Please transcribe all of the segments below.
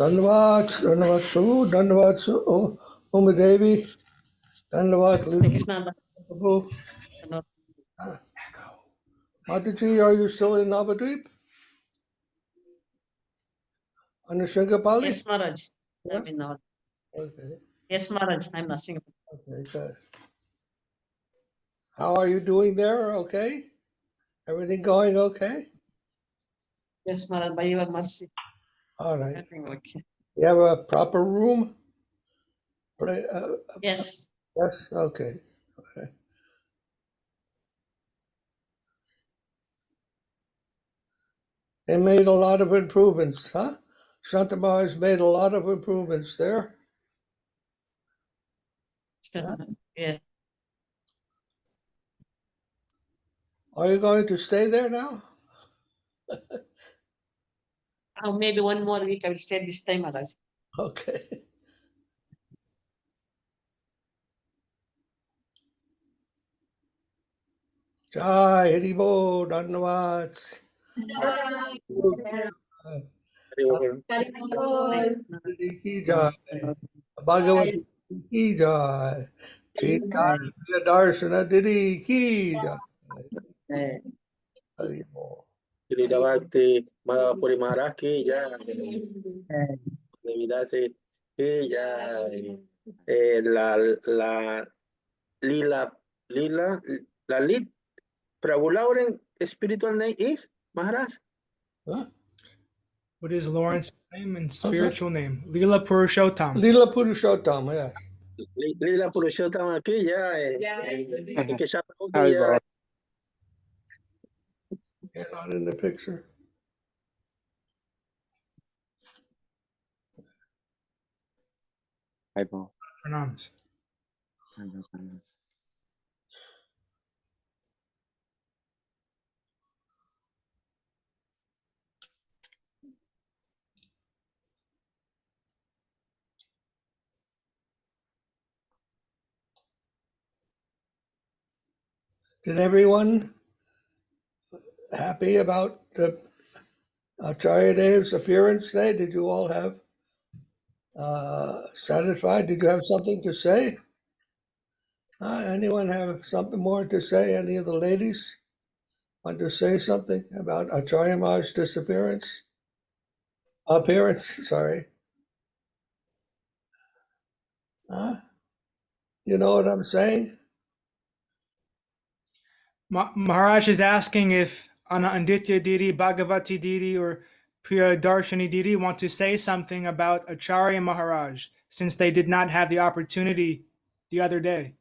Dhanavad, Dhanavad Su, Umadevi, Dhanavad Lilu. Mataji, are you still in Navadvip? Under Singapali? Yes, Maharaj. I'm in Navadvip. Okay. Yes, Maharaj. I'm not Singapore. Okay, good. How are you doing there? Okay? Everything going okay? Yes, Maharaj. By your mercy. All right. Everything okay. You have a proper room? Yes. Yes? Okay. Okay. They made a lot of improvements, huh? Shantamar has made a lot of improvements there. Yeah. Are you going to stay there now? Maybe one more week I will stay this time, Maharaj. Okay. Jai Haribo, Dhanavad. Ki Jai. Bhagavati Ki Jai. Chaitanya Darshana Didi Ki Jai. Haribo. Srila Bhakti Madhava Puri Maharaj ki jai. Devidase ki jai. La lead Prabhu Lauren spiritual name is Maharaj. Huh? What is Lawrence's name and spiritual name? Leela Purushottam. Leela Purushottam, yes. Lila Purushottam ki jai. Que se Hi, Baba. You're not in the picture. Hi, Baba. Pranams. Did everyone happy about the Acharya Dev's appearance today? Did you all have satisfied? Did you have something to say? Anyone have something more to say? Any of the ladies want to say something about Acharya Maharaj's disappearance? Appearance, sorry. You know what I'm saying? Maharaj is asking if Ananditya Didi, Bhagavati Didi, or Priyadarshini Didi want to say something about Acharya Maharaj, since they did not have the opportunity the other day.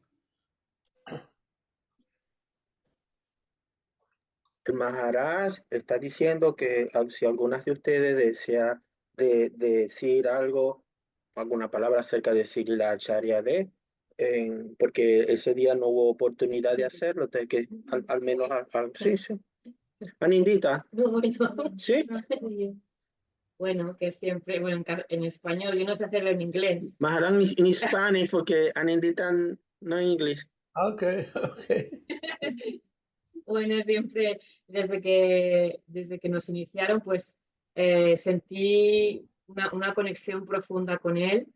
El Maharaj está diciendo que si algunas de ustedes desea decir algo, alguna palabra acerca de Srila Acharya de, porque ese día no hubo oportunidad de hacerlo, entonces que al menos sí, sí. Anindita. Bueno. Sí. Bueno, que siempre, bueno, en español, yo no sé hacerlo en inglés. Maharaj in Spanish, porque Anindita no English. Okay, okay. Bueno, siempre, desde que nos iniciaron, pues sentí una conexión profunda con él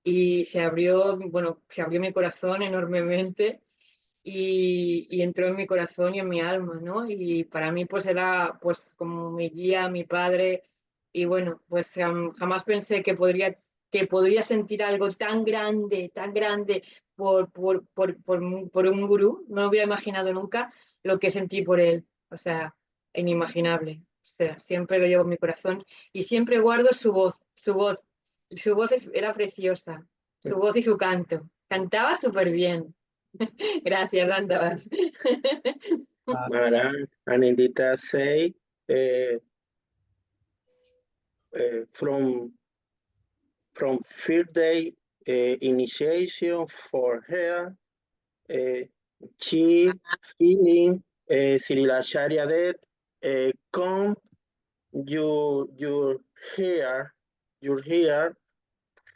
y se abrió mi corazón enormemente y entró en mi corazón y en mi alma, ¿no? Y para mí pues era pues como mi guía, mi padre, y bueno, pues jamás pensé que podría sentir algo tan grande por un gurú. No hubiera imaginado nunca lo que sentí por él, o sea, inimaginable. O sea, siempre lo llevo en mi corazón y siempre guardo su voz. Su voz era preciosa, su voz y su canto. Cantaba súper bien. Gracias, Randavas. Maharaj, Anindita say, from first day initiation for her, she feeling Srila Acharya that come your hair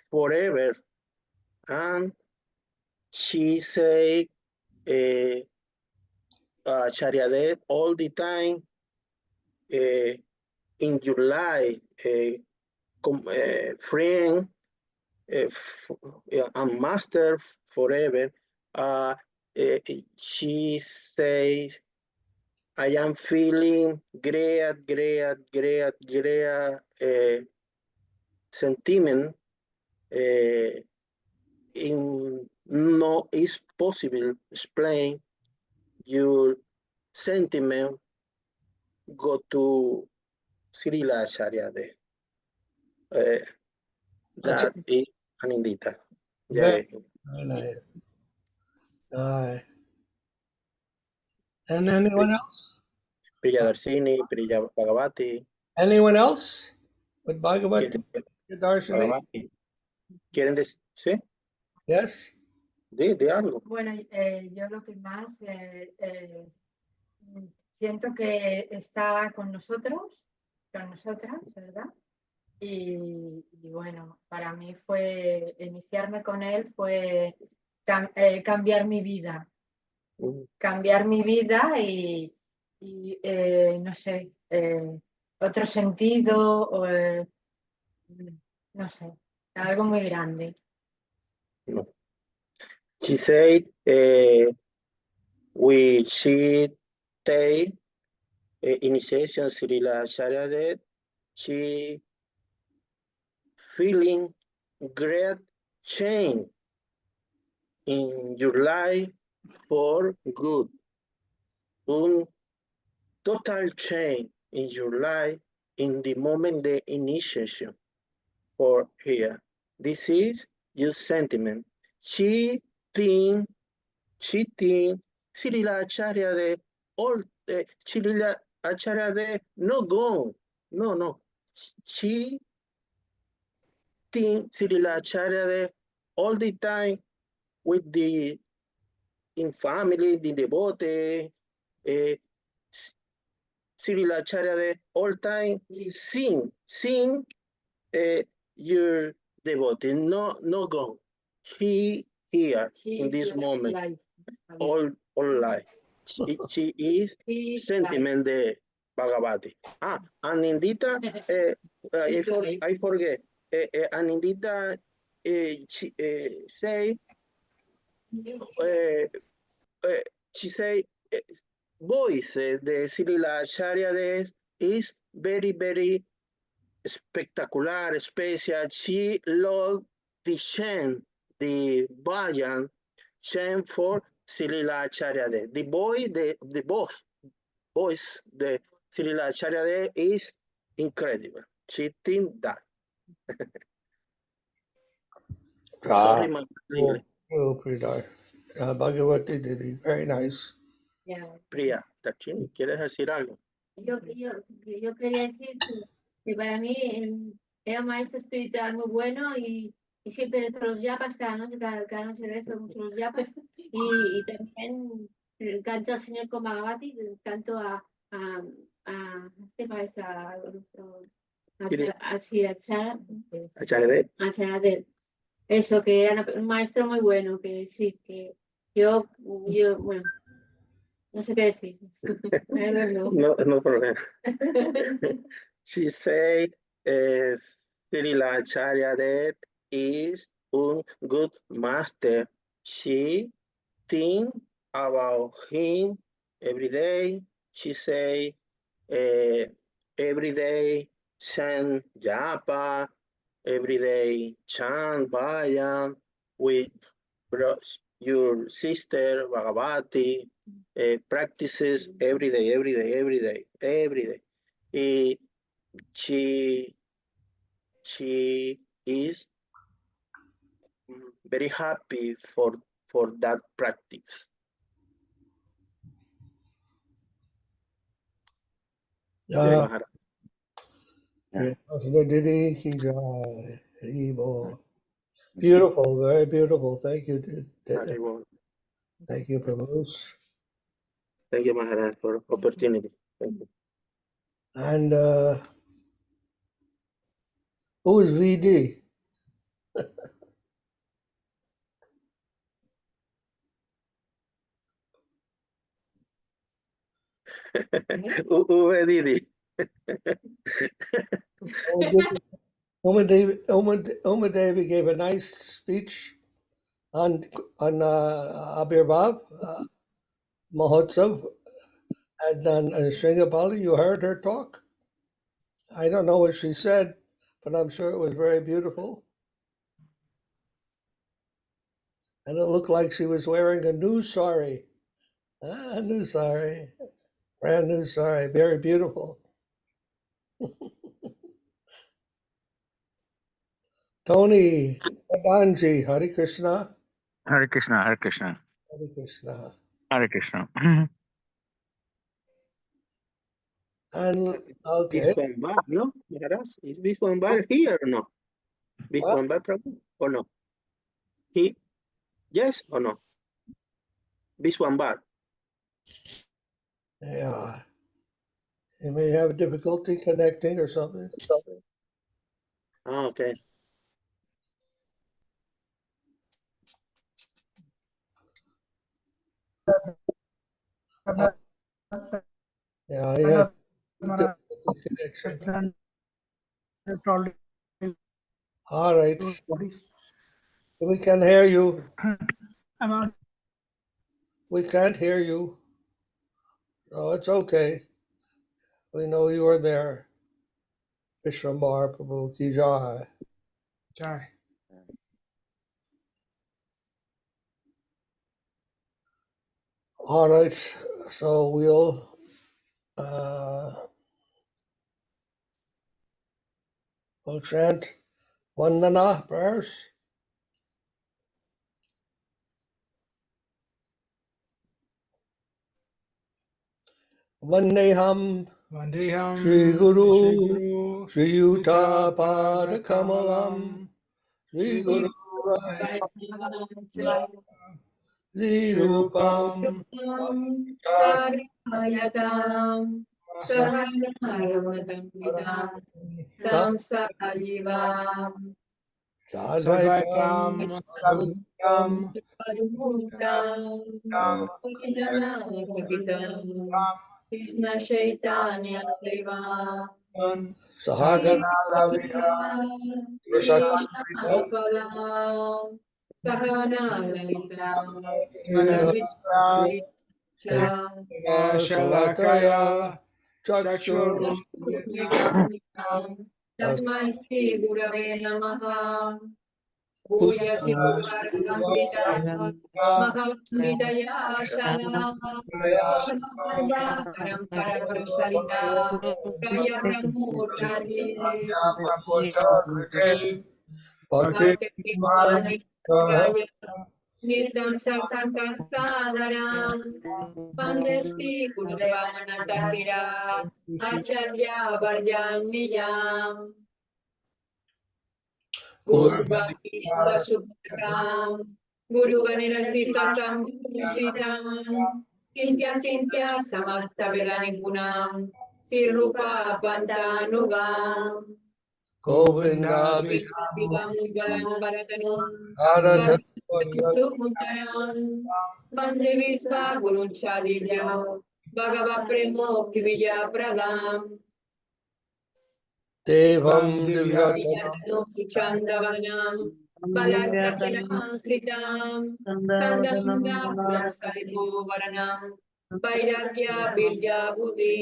forever, and she say Acharya that all the time in your life friend and master forever. She says, I am feeling great sentiment. No is possible explain your sentiment. Go to Srila Acharya. That is Anindita. Very nice. And anyone else? Priyadarsini, Priya Bhagavati. Anyone else with Bhagavati Darshini? Bhagavati. ¿Quieren decir? ¿Sí? Yes. De algo. Bueno, yo lo que más siento que está con nosotros, con nosotras, ¿verdad? Y bueno, para mí fue, iniciarme con él fue cambiar mi vida. Cambiar mi vida y no sé, otro sentido, no sé, algo muy grande. No. She said, she take initiation Srila Acharya that she feeling great change in your life for good. Total change in your life in the moment the initiation for here. This is your sentiment. She think Srila Acharya de all Srila Acharya de no go. No. She think Srila Acharya de all the time with the in family, the devotee, Srila Acharya de all time sing your devotee, no go. He here in this moment, Life. all life. She is sentiment de Bhagavati. Anindita, I forget. Anindita, she say, voice de Srila Acharya is very spectacular, special. She loved the chant, the bhajan chant for Srila Acharya. The voice the Srila Acharya is incredible. She think that. Sorry, my English. Oh, Priya. Bhagavati Didi, very nice. Yeah. Priya, Darshini, ¿quieres decir algo? Yo quería decir que para mí era un maestro espiritual muy bueno y siempre todos los yapas, cada noche rezo mucho los yapas y también canto al señor con Bhagavati, canto a este maestro, a eso, que era un maestro muy bueno, que sí, que yo bueno, no sé qué decir. No problem. She said, Srila Acharya that is a good master. She think about him every day. She say, every day chant japa, every day chant bhajan with your sister Bhagavati. Practices every day. She is very happy for that practice. Beautiful, very beautiful. Thank you. Thank you, Prabhu. Thank you, Maharaj, for opportunity. Thank you. And who is VD? Uwe Didi. Uma Devi gave a nice speech on Abhirbhav Mahotsav and on Sringapali. You heard her talk? I don't know what she said, but I'm sure it was very beautiful. And it looked like she was wearing a new sari. A new sari. Brand new sari. Very beautiful. Tony Pradhanji, Hare Krishna. Hare Krishna, Hare Krishna, Hare Krishna. Hare Krishna. And okay. Viswambar, no? Maharaj, is Viswambar here or no? Viswambar Prabhu or no? He? Yes or no? Viswambar. Yeah. He may have difficulty connecting or something. Oh, okay. Yeah, he has difficulty connection. All right. We can hear you. We can't hear you. Oh, it's okay. We know you are there. Vishwambar Prabhu Ki Jai. Jai. All right. So we'll chant Vandana prayers. Vandeham Vandeham Shri Guru Guru Shri Yuta Pada Kamalam Shri Guru Shri Rupam Sarvayatam Saharamatam Tam Sajivam Sadvaitam Sadhutam Padumutam Pajanamakitam Krishna Chaitanya Deva Sahagana Lalita Rasakam Palam Sahana Lalita Shalakaya Chakshur Tasmai Shri Gurave Namaha Bhuyasi Bhagavata Mahavamritaya Shala Parampara Prasarita Praya Pramurtari Bhakti Praya Nitam Satsanga Sadaram Pandesti Gurudevana Tatira Acharya Varjan Niyam Guru Bhakti Subhakam Guru Ganera Sisa Samdhusitam Kintya Samasta Vedani Gunam Sirupa Pantanugam Govinda Vidam Baratanam Bharata Sumuntaram Bande Visva Gurunchadivya Bhagava Premo Kivya Pradam Devam Divyatanam Yatano Suchandavanam Balarkasinam Sritam Sandamunda Purasaibo Varanam Vairagya Virya Buddhi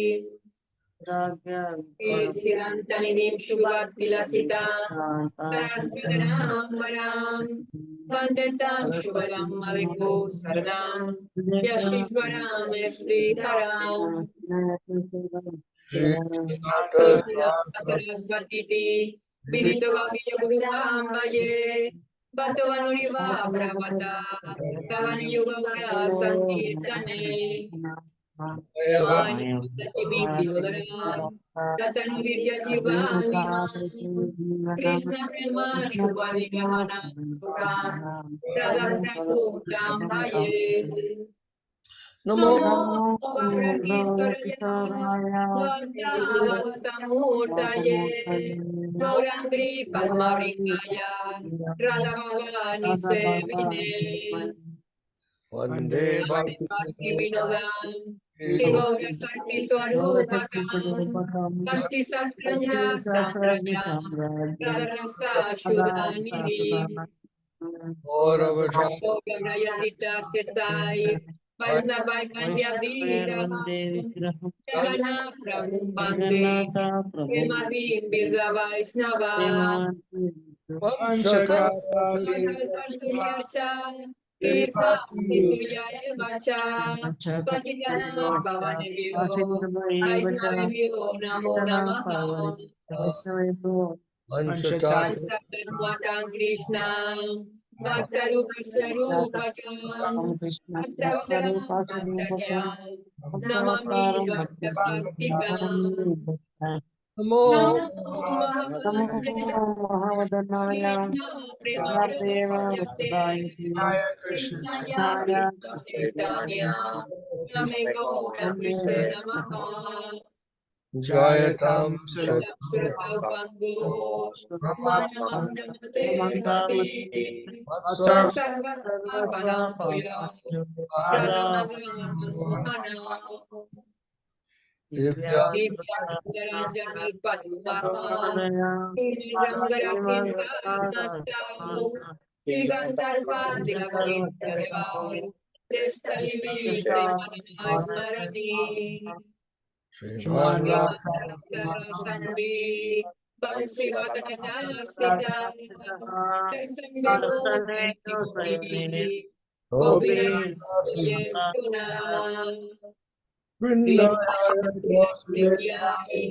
Sirantanidim Shubhaktilasitam Saraswatanam Varam Vandatam Shubharam Maliko Saranam Yashishvaram Sridharam Saraswati Vinito Gaviya Gururam Vaye Bhato Anuriva Brahmata Kagani Yoga Sankirtane Maya Vidyodaram Tatanu Vidya Divanimam Krishna Prema Shubhani Gamana Sukam Radha Prakutam Vaye Namo Namo Gaurangishwaraya Vantamurtaye Gaurangri Padmavringaya Radhavani Sevine Vande Bhakti Bhakti Vinodam Gaura Sakti Swarupakam Bhakti Sastranya Sampranyam Radharasa Shudhanidhi Gaurayadita Setai Vaisnavai Vandya Vigraham Jagana Prabhu Bande Premadi Virga Vaisnava Kirpa Situya Vacha Patitana Bhavanevyo Vaisnavevyo Namo Namaha Sattvatam Krishna Bhaktarupa Swarupakam Bhaktavadam Bhaktayam Namami Bhakta Bhaktikam Namo Namo Mahavadaya Krishna Prema Krishna Chaitanya Name Gaura Vishnu Namaha Jayatam Surapandu Manamandamate Mati Vatsam Sarvadam Puya Radhamadana Divya Sriman Rasa Vrindaya Vasudevaya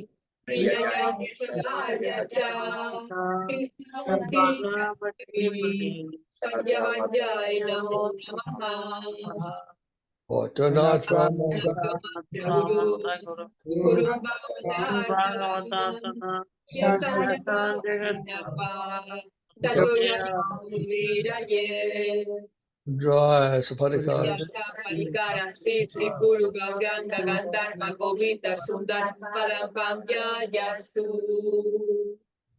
Priyaya Sarvaja Krishna Sanjavajaya Namo Namaha Bhatanath Ramanda Guru Bhagavatam Yasanapa Tatoya Viraye Jaya Sapadikar Yasta Parikara Sisi Guru Gauranga Gandharva Govinda Sundar Padam Pamya Yastu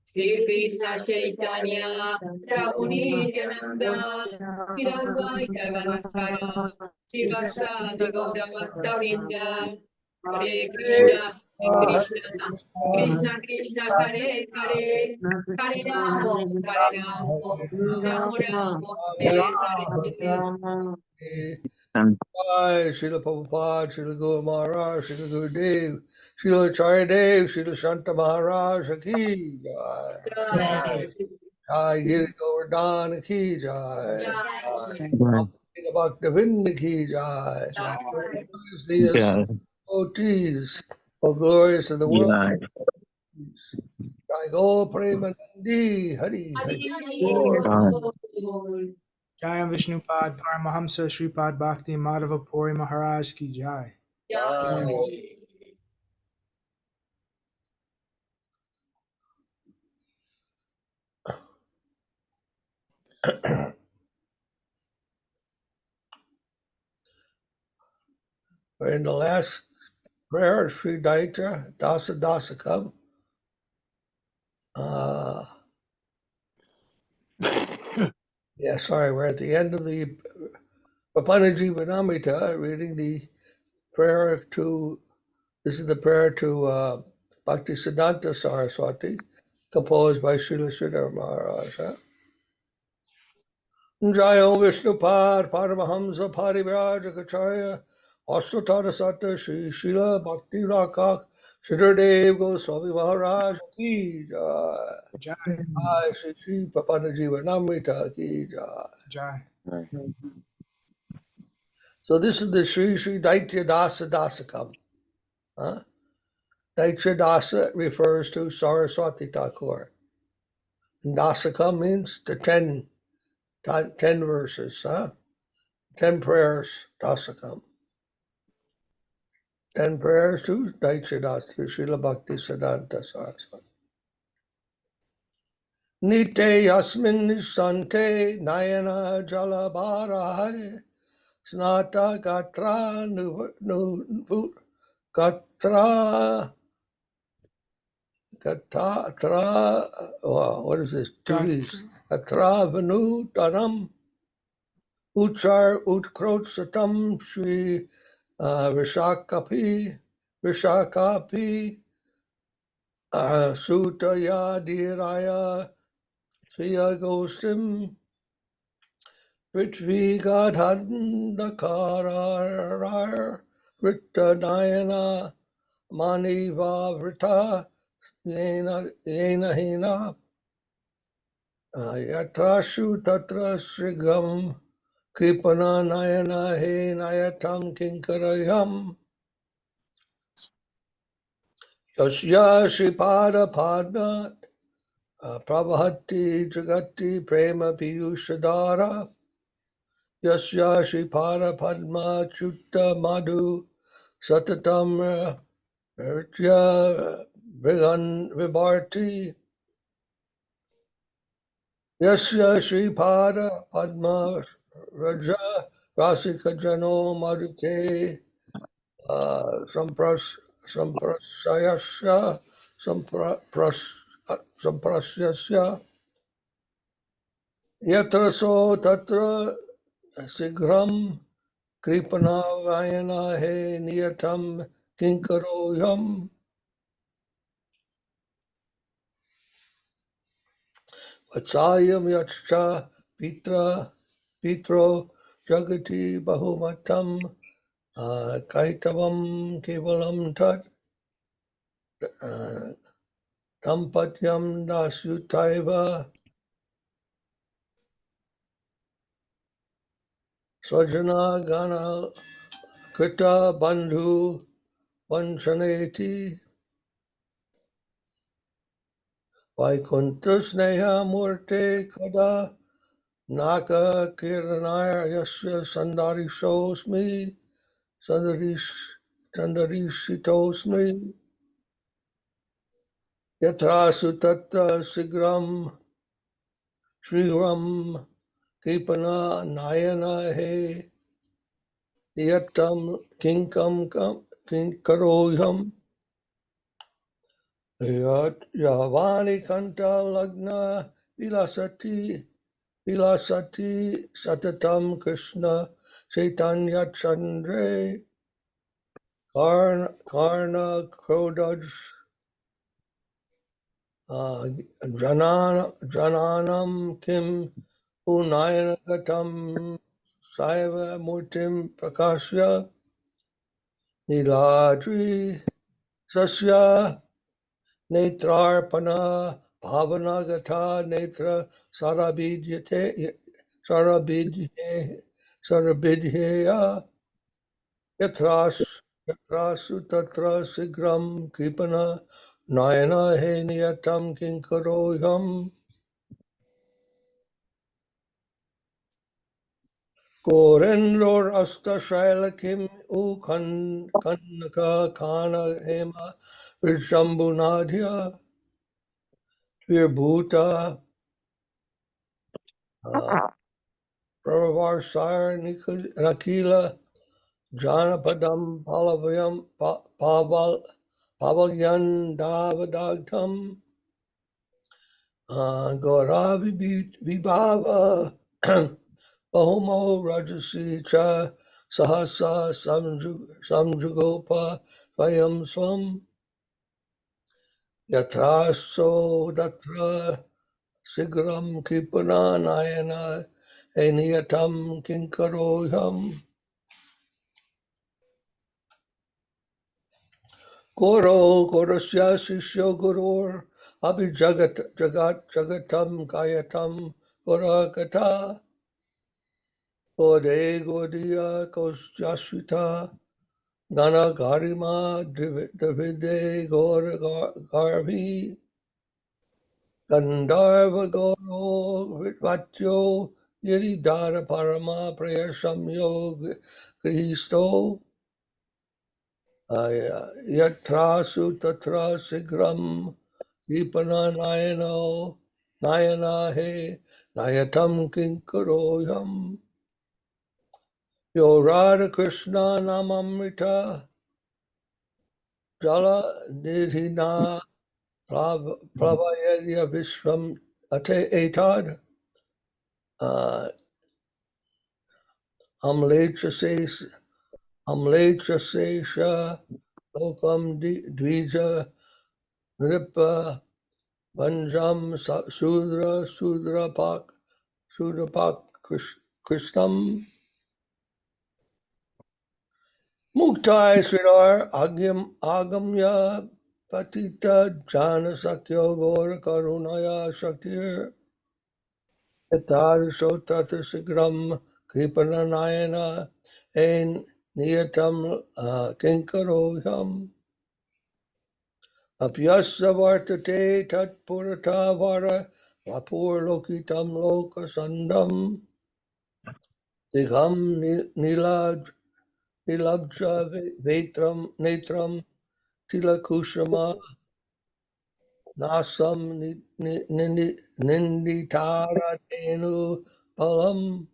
Sri Krishna Chaitanya Prabhu Nityananda Nirvana Ganadhara Srivasadi Gaura Bhaktavrinda Hare Krishna Krishna Krishna Krishna Hare Hare Hare Ramo Ramo Ramo Hare Hare Jai Srila Prabhupada, Srila Guru Maharaj, Srila Guru Dev, Srila Acharya Dev, Srila Shanta Maharaj Ki Jai. Jai Giri Govardhan Ki Jai. Bhaktivinda Ki Jai. These devotees, O glorious of the world. Jai Go Premanandi Hari Hari. Jai Vishnupad Paramahamsa Sripad Bhakti Madhava Puri Maharaj Ki Jai. We're in the last prayer of Sri Dayita, Dasa Dasakam. We're at the end of the Prapanna-jivanamrtam, reading the prayer to, this is the prayer to Bhaktisiddhanta Saraswati, composed by Srila Maharaja. Jayo Vishnupad Paramahamsa Parivrajacharya Ashtatara Sata Shri Srila Bhakti Rakshak Sridhar Dev-Goswami Maharaja Ki Jai. Jai Shri Prapanna-jivanamrtam Ki Jai. So this is the Sri Dayita Dasa Dasakam. Dayita Dasa refers to Saraswati Thakura. And Dasakam means the 10 verses, 10 prayers, Dasakam. 10 prayers to Dayita Dasa, Srila Bhaktisiddhanta Saraswati. Nite yasmin sante nayana jalabharai snata gatra what is this? Gatra vanu tanam uchar utkrosatam Sri Rishakapi Sutaya Dhiraya Sriya Gosim Prithvi Gadhandakarar Ritanayana Maniva Vrita Yena Hina Yatrashu Tatra Srigam Kripana Nayana He Nayatam Kinkarayam Yasya Sripada Padma Prabhati Jagati Prema Piyushadara Yasya Sripada Padma Chutta Madhu Satatam Rtya Brigan Vibharti Yasya Sripada Padma Raja Rasika Jano Madhute Samprasayasya Samprasyasya Yatra so Tatra Sigram Kripana Vayana He Niyatam Kinkaroyam Vatsayam Yacha Pitro Jagati Bahumatam Kaitavam Kevalam Tat Dampatyam Dasyutaiva Swajana Gana Krita Bandhu Vanchaneti Vaikunta Sneha Murte Kada Naka Kiranaya Yasya Sandarishosmi Sandarishitosmi Yatra Sutatta Sigram Sriram Kipana Nayana He Yatam Kinkaroyam Yavani Kanta Lagna Vilasati Satatam Krishna Chaitanya Chandre Karna Krodaj Jananam Kim Unayagatam Saiva Murtim Prakashya Niladri Sasya Netrarpana Bhavanagata Netra Sarabidhya Yatrasu Tatra Sigram Kripana Nayana He Niyatam Kinkaroyam Korendor Asta Shailakim U Kannaka Kana Hema Vishambunadhya Virbhuta Pravarsar Nakila Janapadam Pavalyan Davadagtam Gauravi Vibhava Bahumo Rajasi Cha Sahasa Samjugopa Svayam Swam Yatraso Datra Sigram Kipana Nayana Eniyatam Kinkaroham Goro Gorosya Sishyo Gurur Jagatam Kayatam Gorakata Gode Godiya Kosyashita Gana Garima Davide Garvi Gandharva Goro Vatyo Giridhara Parama Prayasam Kristo Yatrasu Tatra Sigram Kipana Nayana He Nayatam Kinkaroyam Yo Radha Krishna Namamrita Jala Nidhina Pravayadya Vishram Etad Amlecha says Amlecha Sesha Lokam Dvija Nripa Vanjam Sudrapak Krishnam Muktai Sridhar Agamya Patita Jana Sakyo Gora Karunaya Shaktir Yatar Sotata Sigram Kripananayana Ein Niyatam Kinkaroham Apyasya Vartate Tat Purata Vara Vapur Lokitam Loka Sandam Digham Nilabja Vetram Netram Tilakushama Nasam Ninditara Tenu Palam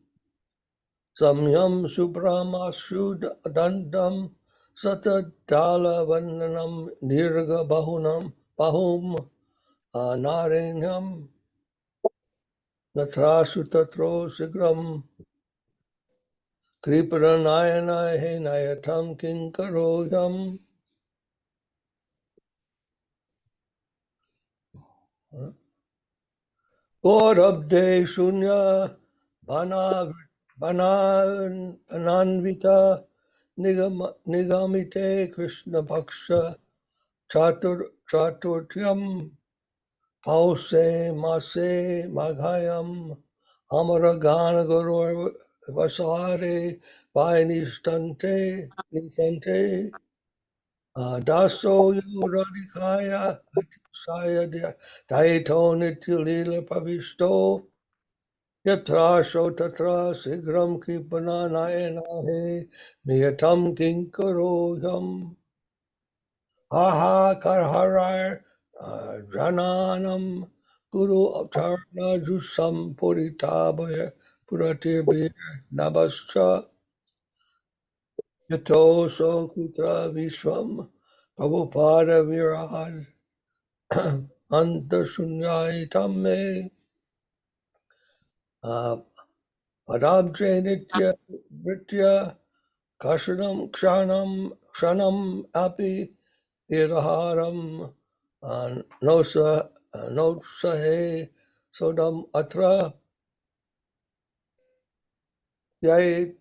Samyam Subramashu Dandam Satadala Vandanam Nirga Bahum Narenyam Natrasu Tatro Sigram Kriparanayana Henayatam Kinkaroyam Gaurabde Shunya Bananvita Nigamite Krishna Bhaksha Chaturtyam Pause Mase Maghayam Amaragana Guru Vasare Vainistante Nistante Daso Yuradikaya Saya Daito Nityalila Pavisto Yatrasho Tatra Sigram Kipana Nayana He Niyatam Kinkaroyam Aha Karharar Jananam Guru Avtarna Jusam Puritabaya Puratir Nabascha Yato So Kutra Vishwam Prabhupada Virad Antashunyaitam Me Padabje Nitya Nitya Kashanam Kshanam Api Iraharam Nosahe Sodam Atra Yai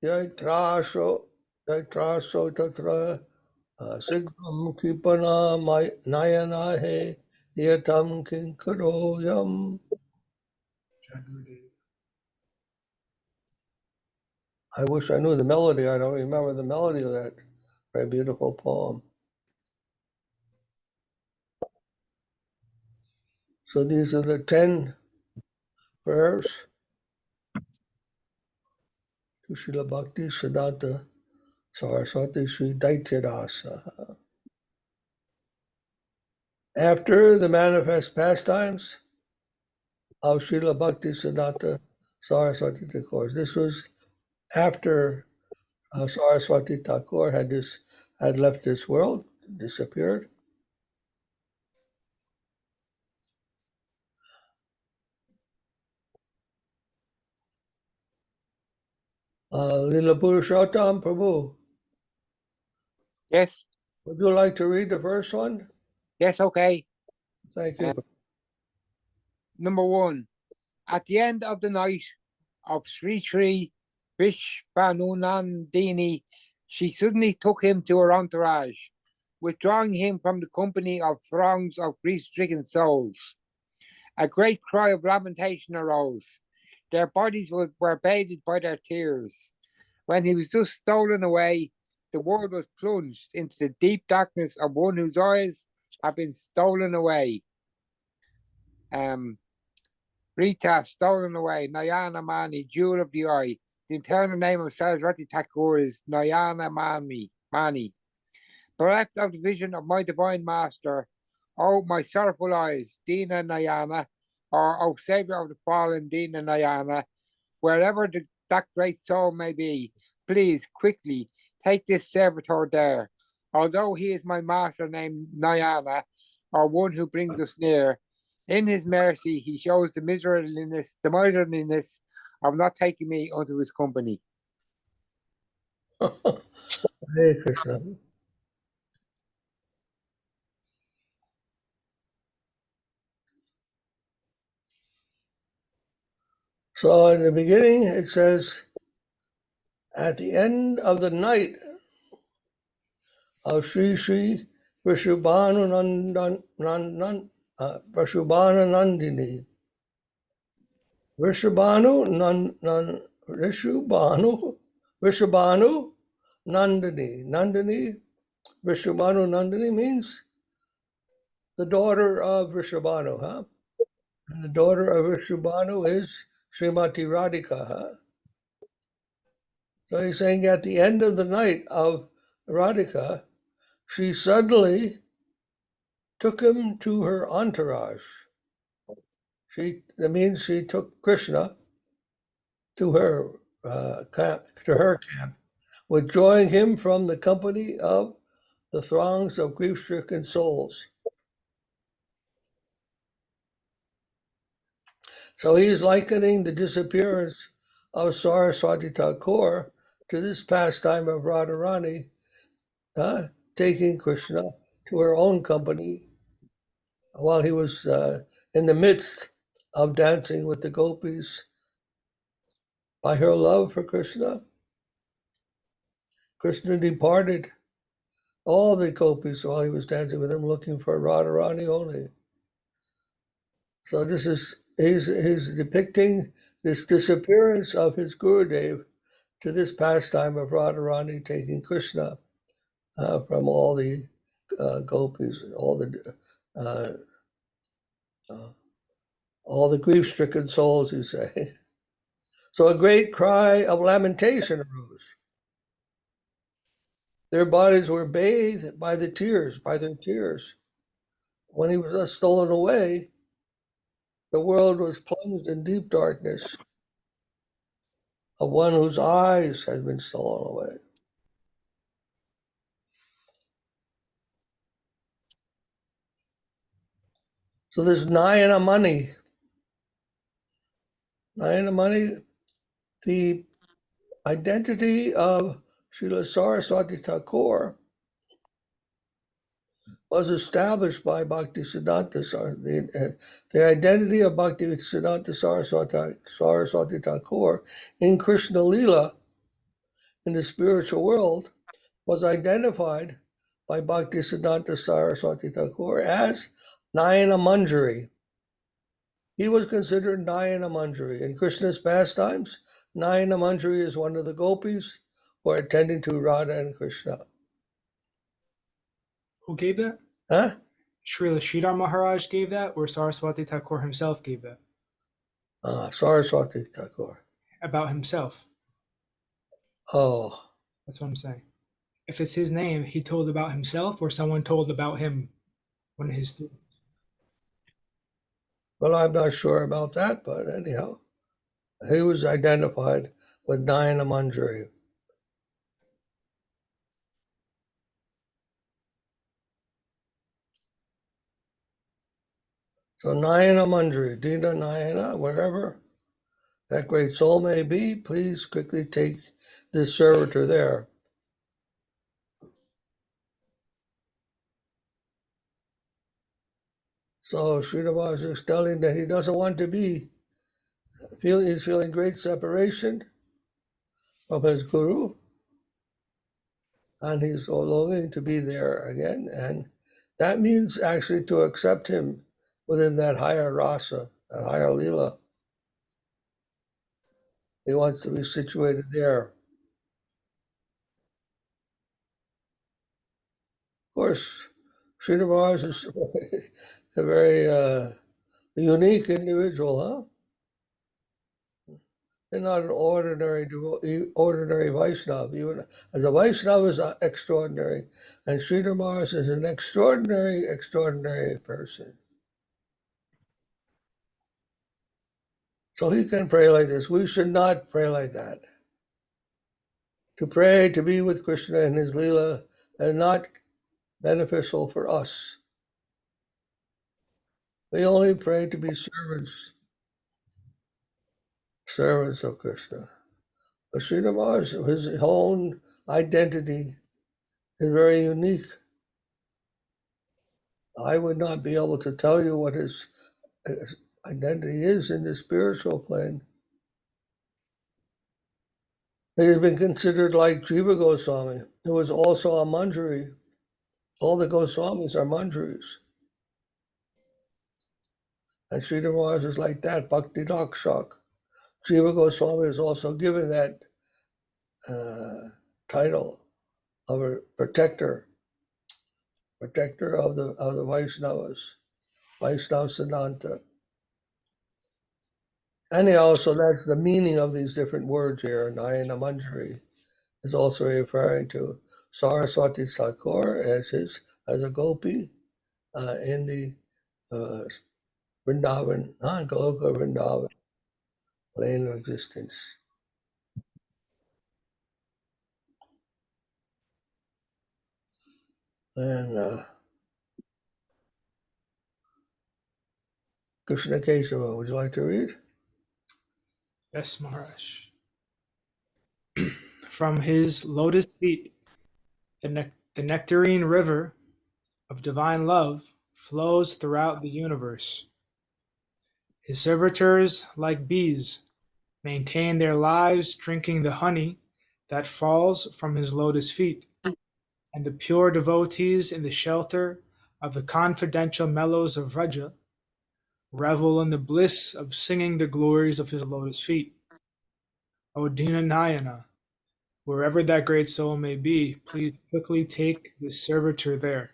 Trasho Tatra Sigram Kipana Nayana He Yatam Kinkaroyam. I wish I knew the melody. I don't remember the melody of that very beautiful poem. So these are the 10 prayers to Srila Bhaktisiddhanta Saraswati Sri Dasa. After the manifest pastimes of Srila Bhaktisiddhanta Saraswati Thakur. This was after Saraswati Thakur had left this world, disappeared. Lila Purushottam Prabhu, Yes, would you like to read the first one? yes, okay. Thank you. Number 1. At the end of the night of Sri Vishpanunandini, she suddenly took him to her entourage, withdrawing him from the company of throngs of grief-stricken souls. A great cry of lamentation arose. Their bodies were bathed by their tears. When he was just stolen away, the world was plunged into the deep darkness of one whose eyes had been stolen away. Rita, stolen away, Nayana Mani, jewel of the eye. The internal name of Saraswati Thakur is Nayana Mani. Bereft of the vision of my divine master, O my sorrowful eyes, Dina Nayana, or O Savior of the fallen, Dina Nayana, wherever that great soul may be, please quickly take this servitor there. Although he is my master named Nayana, or one who brings us near, in his mercy he shows the miserliness of not taking me unto his company. Hare Krishna. So in the beginning it says, at the end of the night of Sri Sri Vrishabhananandini. Vrishabhanu Nandini. Vrishabhanu Nandini means the daughter of Vrishabhanu, huh? And the daughter of Vrishabhanu is Srimati Radhika, huh? So he's saying at the end of the night of Radhika, she suddenly took him to her entourage. That means she took Krishna to her camp, withdrawing him from the company of the throngs of grief-stricken souls. So he's likening the disappearance of Saraswati Thakura to this pastime of Radharani, taking Krishna to her own company while he was in the midst of dancing with the gopis. By her love for Krishna, Krishna departed all the gopis while he was dancing with them, looking for Radharani only. So this is he's depicting this disappearance of his Gurudev to this pastime of Radharani taking Krishna from all the gopis, all the grief-stricken souls, you say. So a great cry of lamentation arose. Their bodies were bathed by their tears. When he was stolen away, the world was plunged in deep darkness of one whose eyes had been stolen away. So this Nayana money, the identity of Srila Saraswati Thakura was established by Bhaktisiddhanta. The identity of Bhaktisiddhanta Saraswati Thakur in Krishna Lila in the spiritual world was identified by Bhaktisiddhanta Saraswati Thakur as Nayana Manjari. He was considered Nayana Manjari. In Krishna's pastimes, Nayana Manjari is one of the gopis who are attending to Radha and Krishna. Who gave that? Huh? Srila Sridhar Maharaj gave that, or Saraswati Thakur himself gave that? Saraswati Thakur. About himself. Oh. That's what I'm saying. If it's his name, he told about himself, or someone told about him, one of his students. Well, I'm not sure about that, but anyhow, he was identified with Nayana Manjari. So Nayana Manjari, Dina Nayana, wherever that great soul may be, please quickly take this servitor there. So Srinivas is telling that he doesn't want to be, he's feeling great separation from his guru, and he's longing to be there again. And that means actually to accept him within that higher rasa, that higher lila. He wants to be situated there. Of course, Srinivas is a very unique individual, huh? They're not an ordinary Vaishnava. Even as a Vaishnava is extraordinary, and Srinivas is an extraordinary person. So he can pray like this. We should not pray like that. To pray to be with Krishna and his Leela is not beneficial for us. We only pray to be servants of Krishna. But Srinivas, his own identity is very unique. I would not be able to tell you what his identity is in the spiritual plane. He has been considered like Jiva Goswami, who was also a Manjari. All the Goswamis are Manjaris. And Sridhara is like that, Bhakti Rakshak. Jiva Goswami is also given that title of a protector of the Vaishnavas, Vaishnava-Siddhanta. Anyhow, so that's the meaning of these different words here. Nayana Manjari is also referring to Saraswati Thakura as a gopi in the Vrindavan, Goloka Vrindavan, plane of existence. And Krishna Kesava, would you like to read? Yes, Maharaj. From his lotus feet, the nectarine river of divine love flows throughout the universe. His servitors, like bees, maintain their lives drinking the honey that falls from his lotus feet, and the pure devotees in the shelter of the confidential mellows of Vraja revel in the bliss of singing the glories of his lotus feet. O Dinanayana, wherever that great soul may be, please quickly take this servitor there.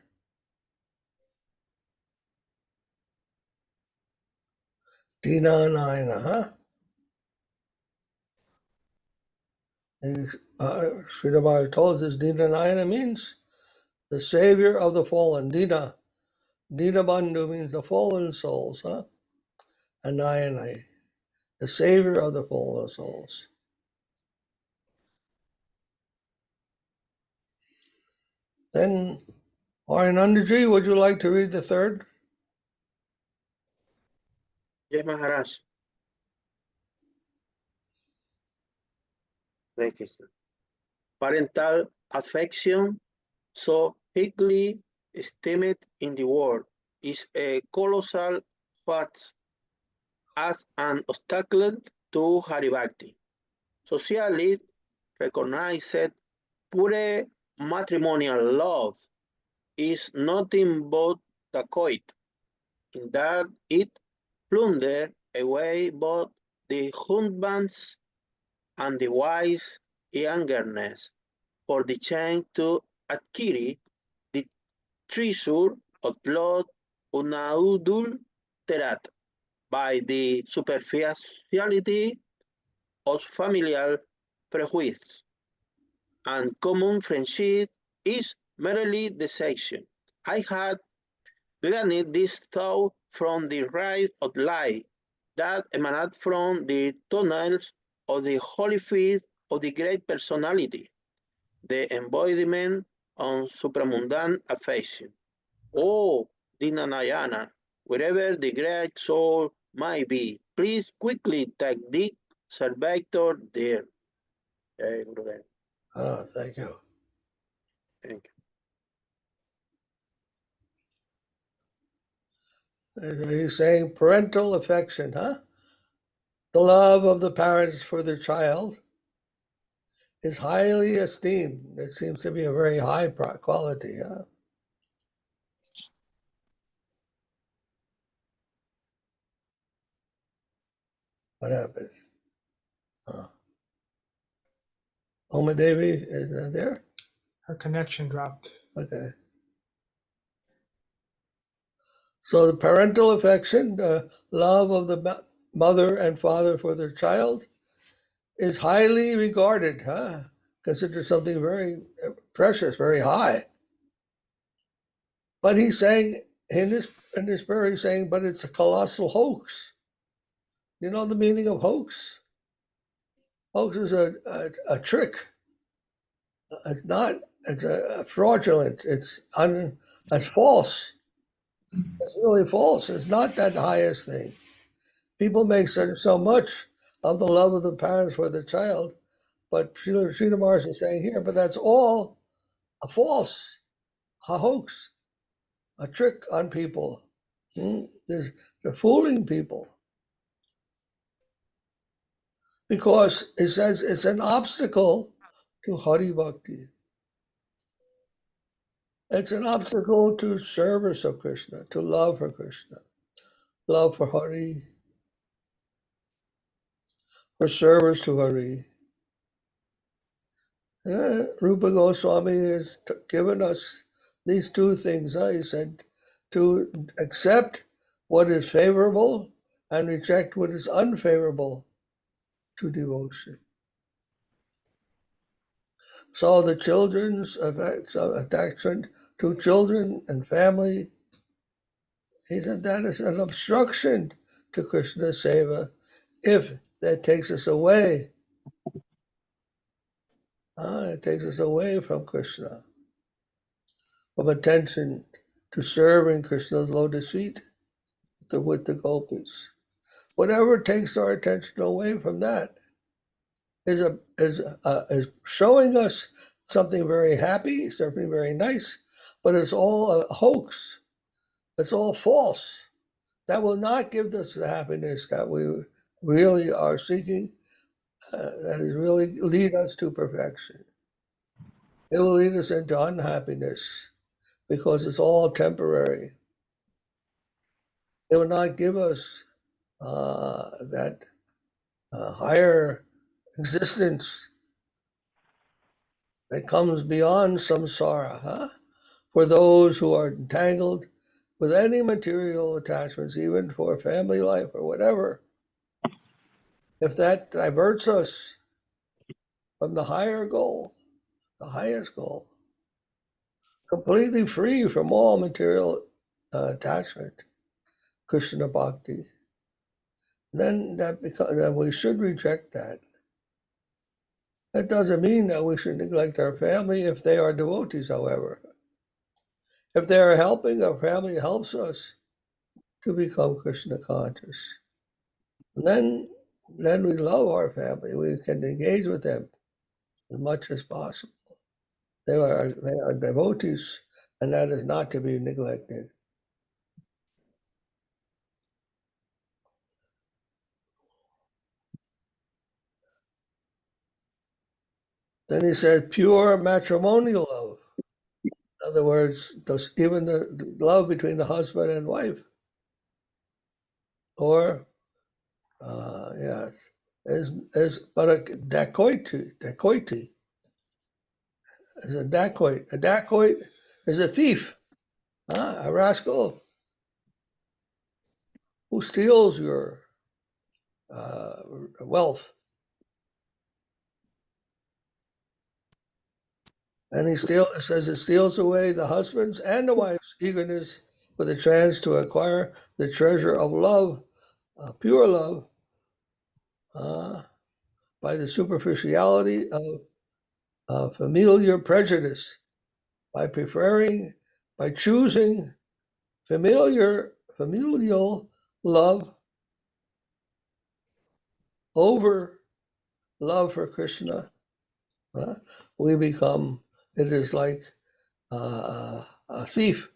Dinanayana, huh? Sridhara told us Dinanayana means the savior of the fallen. Dina Bandhu means the fallen souls, huh? And Nayana, the savior of the fallen souls. Then, Arinandaji, would you like to read the third? Yes, Maharaj. Thank you, sir. Parental affection, so highly esteemed in the world, is a colossal fact as an obstacle to Haribhakti. Socially recognized pure matrimonial love is nothing but dacoit, in that it plunders away both the husbands and the wife's eagerness for the chance to acquire the treasure of blood unadulterated by the superficiality of familial prejudice, and common friendship is merely deception. I had gleaned this thought from the ray of light that emanated from the tunnels of the holy feet of the great personality, the embodiment of supramundane affection. Oh, Dinanayana, wherever the great soul might be, please quickly take the servitor there. Jai Gurudev. Thank you. Thank you. He's saying parental affection, huh? The love of the parents for their child is highly esteemed. It seems to be a very high quality, huh? What happened? Oma Devi is there? Her connection dropped. Okay. So the parental affection, the love of the mother and father for their child is highly regarded, huh? Considered something very precious, very high. But he's saying, in this prayer, he's saying, but it's a colossal hoax. You know the meaning of hoax? Hoax is a trick. It's not, it's a fraudulent, it's false. It's really false. It's not that highest thing. People make so much of the love of the parents for the child, But Srila Maharaj is saying here, but that's all a false, a hoax, a trick on people. They're fooling people. Because it says it's an obstacle to Hari Bhakti. It's an obstacle to service of Krishna, to love for Krishna, love for Hari, for service to Hari. Rupa Goswami has given us these two things. He said to accept what is favorable and reject what is unfavorable to devotion. So the children's attachment to children and family, he said that is an obstruction to Krishna Seva if that takes us away. It takes us away from Krishna, from attention to serving Krishna's lotus feet with the gopis. Whatever takes our attention away from that is showing us something very happy, something very nice, but it's all a hoax. It's all false. That will not give us the happiness that we really are seeking, that is really lead us to perfection. It will lead us into unhappiness because it's all temporary. It will not give us that higher existence that comes beyond samsara, for those who are entangled with any material attachments, even for family life or whatever. If that diverts us from the higher goal, the highest goal, completely free from all material attachment, Krishna Bhakti, then that we should reject that. That doesn't mean that we should neglect our family if they are devotees, however. If they are helping, our family helps us to become Krishna conscious. And then we love our family. We can engage with them as much as possible. They are devotees, and that is not to be neglected. Then he says pure matrimonial love. In other words, even the love between the husband and wife. Or, yes, is but a dacoity. Is a dacoit. A dacoit is a thief, a rascal who steals your wealth. And it says it steals away the husband's and the wife's eagerness for the chance to acquire the treasure of love, pure love, by the superficiality of familiar prejudice, by choosing familial love over love for Krishna. It is like a thief.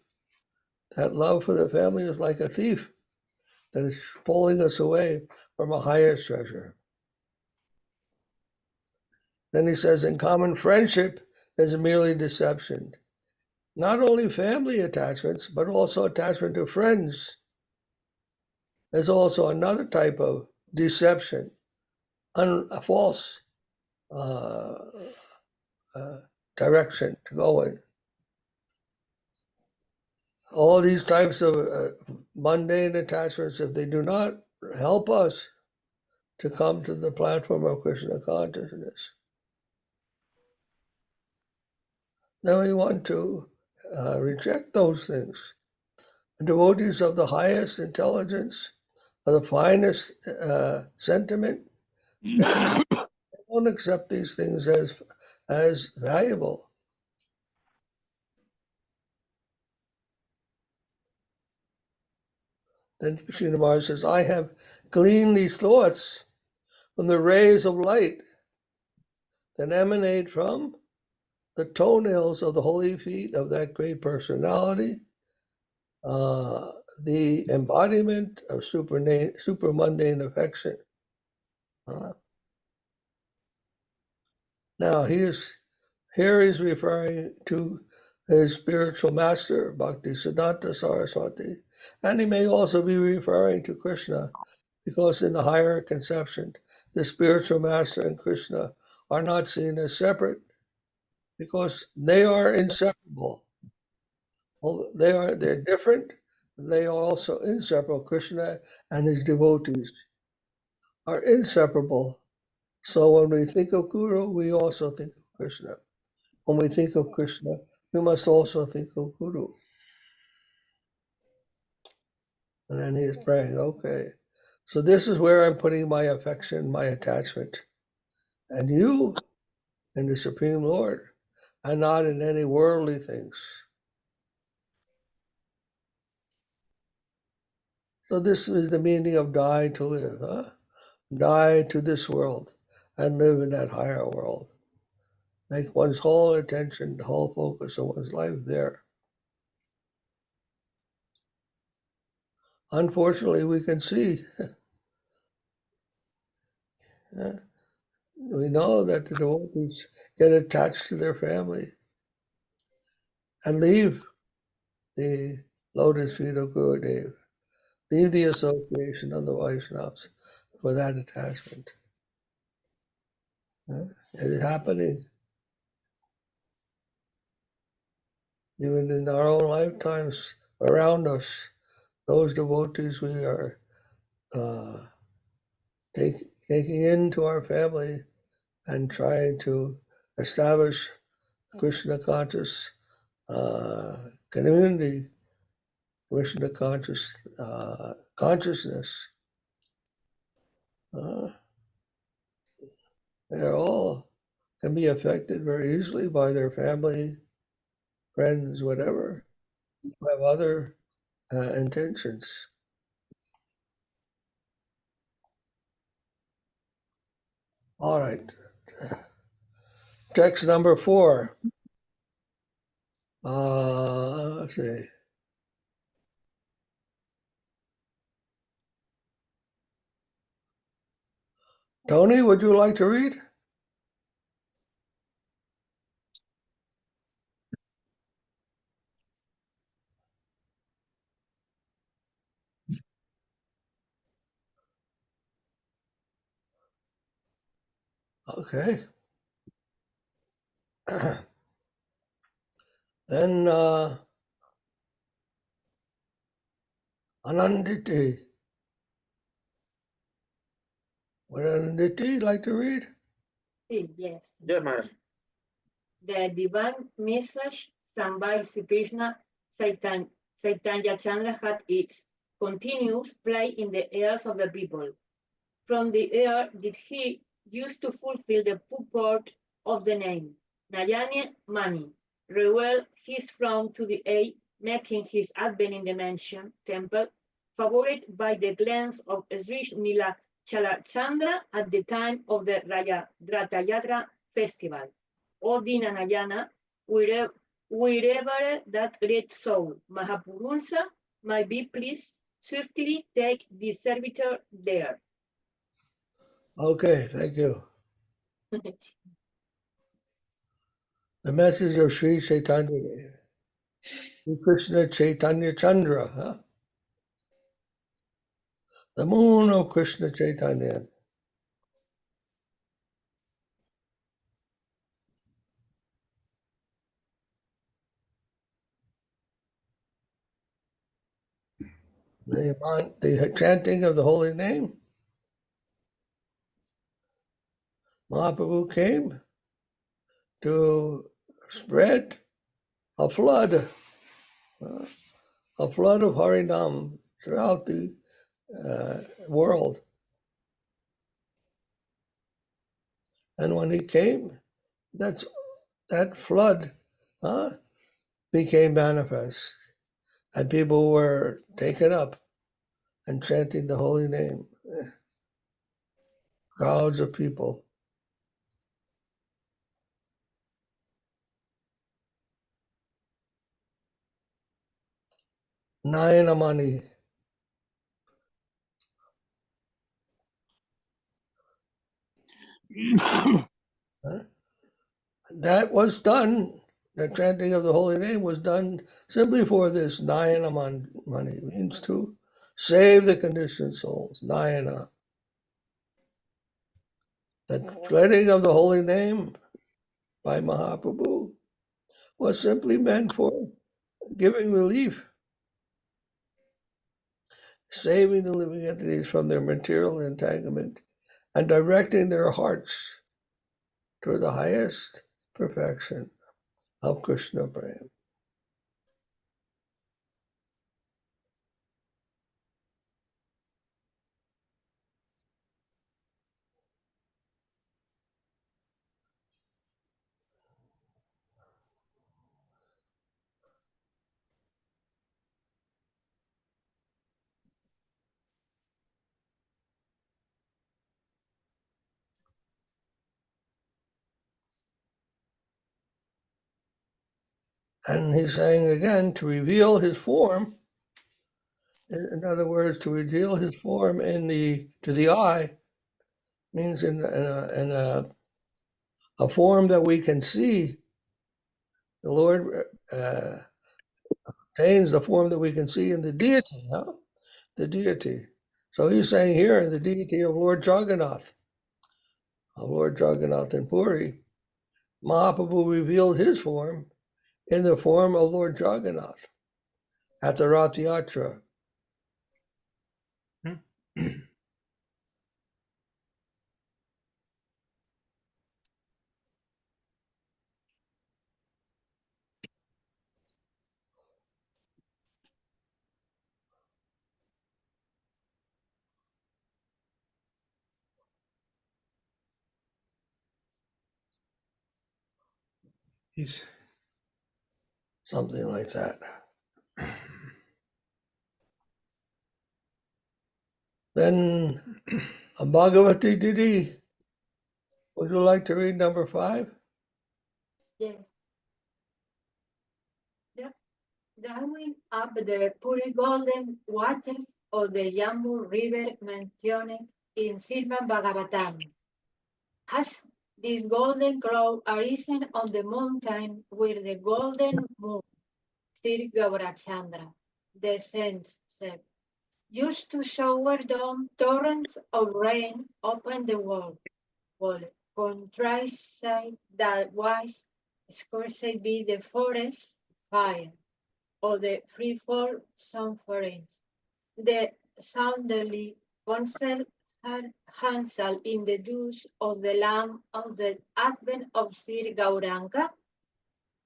That love for the family is like a thief that is pulling us away from a higher treasure. Then he says, in common friendship is merely deception. Not only family attachments, but also attachment to friends is also another type of deception, a false direction to go in. All these types of mundane attachments, if they do not help us to come to the platform of Krishna consciousness, then we want to reject those things. The devotees of the highest intelligence, of the finest sentiment, they don't accept these things as valuable. Then Srila Maharaj says, I have gleaned these thoughts from the rays of light that emanate from the toenails of the holy feet of that great personality, the embodiment of super-mundane affection. Now, here he's referring to his spiritual master, Bhaktisiddhanta Saraswati, and he may also be referring to Krishna, because in the higher conception, the spiritual master and Krishna are not seen as separate, because they are inseparable. Well, they're different, they are also inseparable. Krishna and his devotees are inseparable. So when we think of Guru, we also think of Krishna. When we think of Krishna, we must also think of Guru. And then he is praying, okay, so this is where I'm putting my affection, my attachment. And you in the Supreme Lord, and not in any worldly things. So this is the meaning of die to live, huh? Die to this world and live in that higher world. Make one's whole attention, the whole focus of one's life there. Unfortunately, we can see, we know that the devotees get attached to their family and leave the lotus feet of Gurudev, leave the association of the Vaishnavas for that attachment. It is happening even in our own lifetimes around us. Those devotees we are taking into our family and trying to establish Krishna conscious community, Krishna conscious consciousness. They're all can be affected very easily by their family, friends, whatever, who have other intentions. All right. Text number 4. Let's see. Tony, would you like to read? Okay. Then Ananditi. Would Ananditi like to read? Yes. Yes, Maharaj. The divine message sent by Sri Krishna Chaitanya Chandra had its continuous play in the ears of the people. From the air did he used to fulfill the purport of the name, Nayane Mani, reveal his throne to the eye, making his advent in the mansion temple, favored by the glance of Sri Nila Chalachandra at the time of the Ratayatra festival. O Dinanayana, wherever that great soul, Mahapurusha, might be pleased, swiftly take the servitor there. Okay, thank you. The message of Sri Chaitanya, Sri Krishna Chaitanya Chandra, huh? The moon of Krishna Chaitanya. The chanting of the holy name. Mahaprabhu came to spread a flood of Harinam throughout the world. And when he came, that flood became manifest, and people were taken up and chanting the holy name. Crowds of people. Nayanamani. That was done, the chanting of the holy name was done simply for this. Nayanamani means to save the conditioned souls. Nayana. The chanting of the holy name by Mahaprabhu was simply meant for giving relief, saving the living entities from their material entanglement, and directing their hearts toward the highest perfection of Krishna Prem. And he's saying again, to reveal his form, in other words, to reveal his form to the eye, means in a form that we can see. The Lord attains the form that we can see in the deity, the deity. So he's saying here, the deity of Lord Jagannath in Puri, Mahaprabhu revealed his form in the form of Lord Jagannath at the Rath Yatra. He's Something like that. Then a Bhagavati Didi. Would you like to read number 5? Yes. Drawing up the Puri golden waters of the Jambu River mentioned in Srimad Bhagavatam. Has this golden crow arisen on the mountain where the golden moon, Sri Gaurachandra, descends, used to shower down torrents of rain upon the world, countryside that was scarcely be the forest fire, or the freefall suffering. The soundly counsel Hansel in the dews of the Lamb of the advent of Sri Gauranga,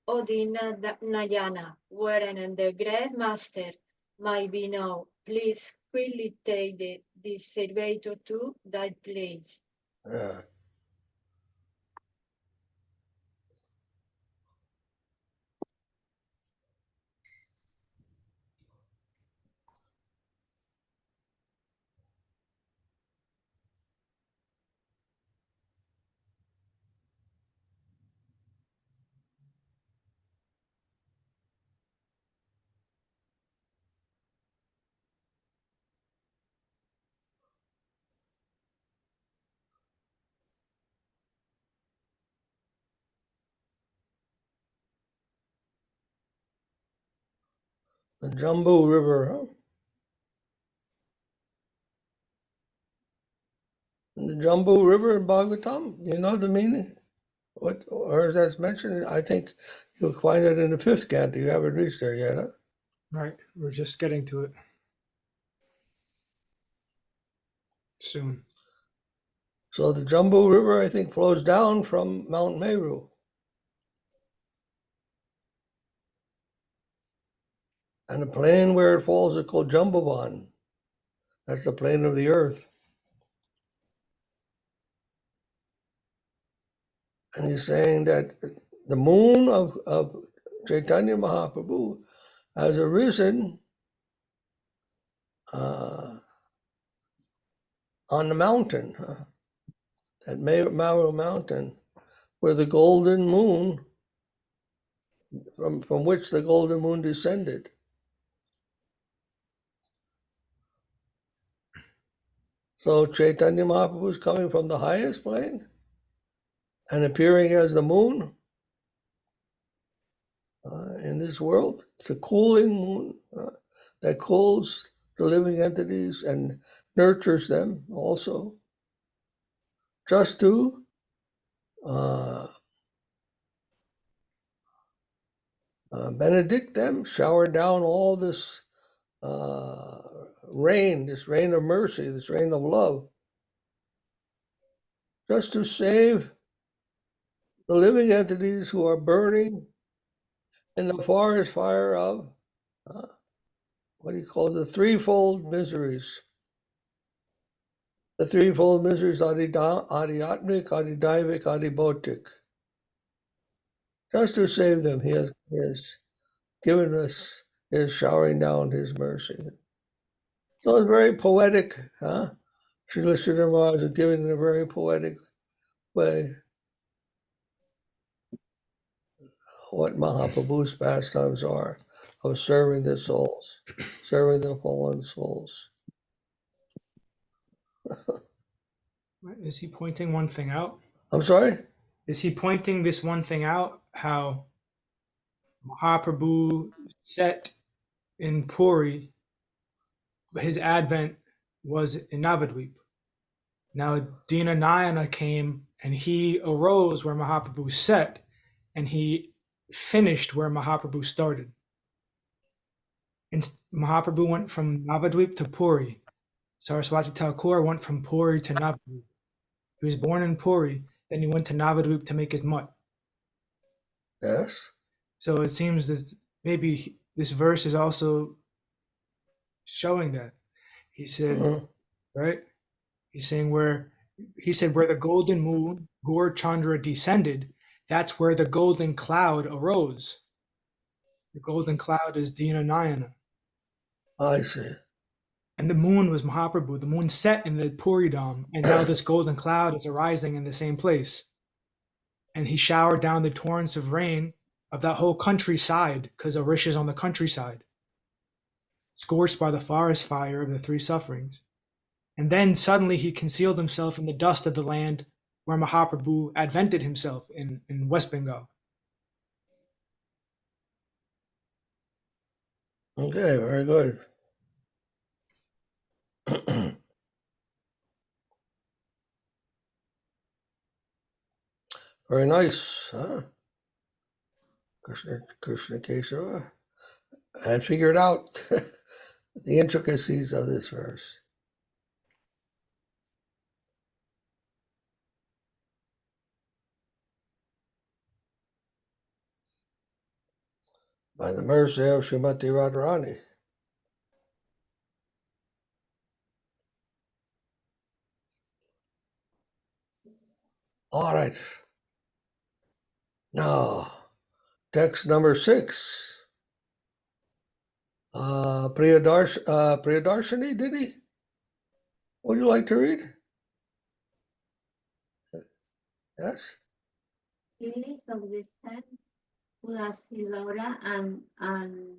Odina Nayana, wherein the great master might be known. Please quickly take the servator to that place. Yeah. The Jambu River, huh? The Jambu River in Bhagavatam, you know the meaning? What, or that's mentioned? I think you'll find it in the 5th canto. You haven't reached there yet, huh? right. We're just getting to it soon. So the Jambu River, I think, flows down from Mount Meru. And the plain where it falls is called Jambavan. That's the plane of the earth. And he's saying that the moon of Chaitanya Mahaprabhu has arisen on the mountain, at Meru Mountain, where the golden moon, from which the golden moon descended. So Chaitanya Mahaprabhu is coming from the highest plane and appearing as the moon in this world. It's a cooling moon that cools the living entities and nurtures them also, just to benedict them, shower down all this rain, this rain of mercy, this rain of love, just to save the living entities who are burning in the forest fire of what do you call it? The threefold miseries. The threefold miseries, adhyatmic, adhidaivic, adhibautic. Just to save them, he has given us, he is showering down his mercy. So it's very poetic, huh? Srila Sridhar Maharaj is given in a very poetic way what Mahaprabhu's pastimes are of serving the souls, serving the fallen souls. Is he pointing one thing out? I'm sorry? Is he pointing this one thing out? How Mahaprabhu set in Puri, his advent was in Navadvip. Now Dinanayana came and he arose where Mahaprabhu set, and he finished where Mahaprabhu started. And Mahaprabhu went from Navadvip to Puri. Saraswati Thakura went from Puri to Navadvip. He was born in Puri, then he went to Navadvip to make his mutt. Yes. So it seems that maybe this verse is also showing that. He said, right? He's saying where the golden moon, Gaur Chandra, descended, that's where the golden cloud arose. The golden cloud is Dinanayana. I see. And the moon was Mahaprabhu. The moon set in the Puri Dham, and now this golden cloud is arising in the same place. And he showered down the torrents of rain of that whole countryside, because Arish is on the countryside, scorched by the forest fire of the three sufferings. And then suddenly he concealed himself in the dust of the land where Mahaprabhu advented himself in West Bengal. Okay, very good. Very nice, huh? Krishna Kesava had figured out the intricacies of this verse. By the mercy of Srimati Radharani. All right. Now, text number 6. Priyadarshini, did he? Would you like to read? Yes? Release of the sun, Srila and